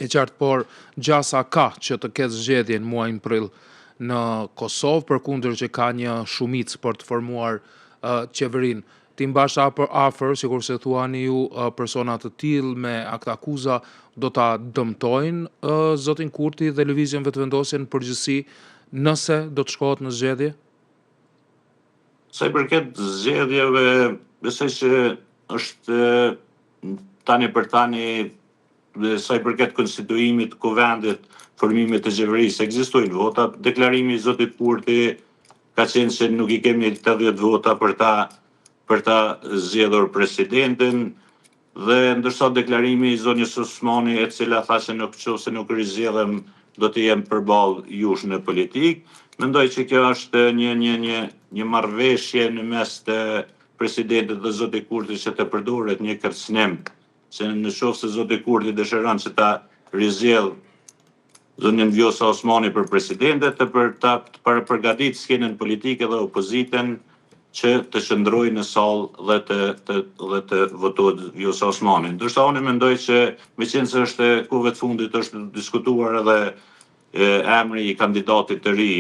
E qartë, por gjasa ka që të ketë zgjedhje në muajin prill në Kosovë, përkundër që ka një shumicë për të formuar qeverinë. Ti mbash afër, sikur se thuani ju, persona të tillë me akt akuza do ta dëmtojnë zotin Kurti dhe lëvizjen vetëvendosje në përgjithësi nëse do të shkohet në zgjedhje? Sa i përket zgjedhjeve, besoj që është tani për tani, dhe sa i përket konstituimit, kuvendit, formimit të qeverisë, ekzistojnë vota. Deklarimi i zotit Kurti ka qenë se nuk i kemi 80 vota për ta zgjedhur presidentin, dhe ndërsa deklarimi i zonjës Osmani, e cila tha se nëse nuk rizgjedhem do të jem përballë jush në politikë, mendoj që kjo është një marrëveshje në mes të presidentit dhe zotit Kurti që të përdoret një kërcënim, se në qoftë se zoti Kurti dëshiron që ta rizgjedh zonjën Vjosa Osmani për presidente, për ta përgatitur skenën politike dhe opozitën që të qëndrojë në sallë dhe të votohet Vjosa Osmani. Ndërsa unë mendoj që meqense është kohëve të fundit është diskutuar edhe emri i kandidatit të ri,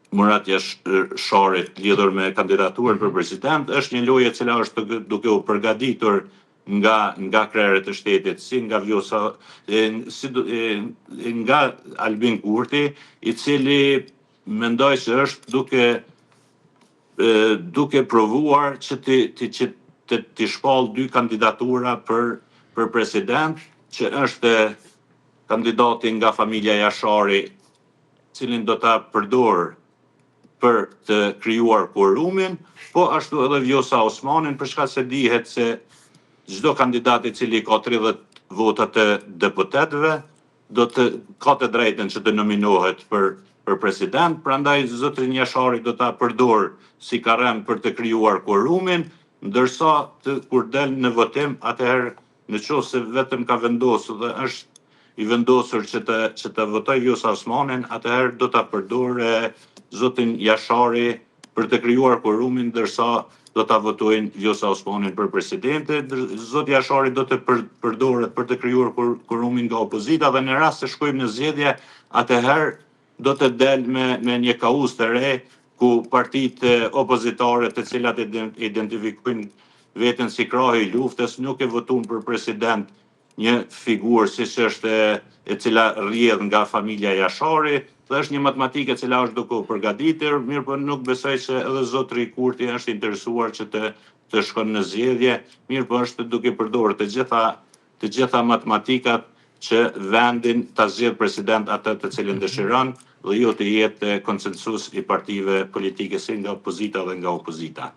Murat Jasharit, lidhur me kandidaturën për president, është një lojë e cila është duke u përgatitur nga krerët e shtetit, si nga Vjosa, nga Albin Kurti, i cili mendoj se është duke provuar që të shpall 2 kandidatura për president, që është kandidati nga familja Jashari, cilin do ta përdor për të krijuar quorumin, po ashtu edhe Vjosa Osmanin, për shkak se dihet se çdo kandidat i cili ka 30 vota të deputetëve ka të drejtën që të nominohet për president, prandaj zotrin Jashari do ta përdor si karrem për të krijuar quorumin, ndërsa kur del në votim, atëherë nëse vetëm ka vendosur dhe është i vendosur që të votoj Vjosa Osmanin, atëherë do ta përdorë zotin Jashari për të krijuar quorumin, ndërsa do ta votojnë Vjosa Osmanin për presidente. Zoti Jashari do të përdoret për të krijuar quorumin nga opozita, dhe në rast se shkojmë në zgjedhje, atëherë do të del me një kauz të re, ku partitë opozitare, të cilat identifikojnë veten si krahi i luftës, nuk e votojnë për president një figurë siç është e cila rrjedh nga familja Jashari, dhe është një matematikë e cila është duke u përgatitur, mirë po nuk besoj se edhe zotri Kurti është interesuar që të shkon në zgjedhje, mirë po është duke përdorur të gjitha matematikat që vendin ta zgjedh president atë të cilin dëshiron, dhe jo të jetë konsensus i partive politike si nga opozita dhe nga opozita.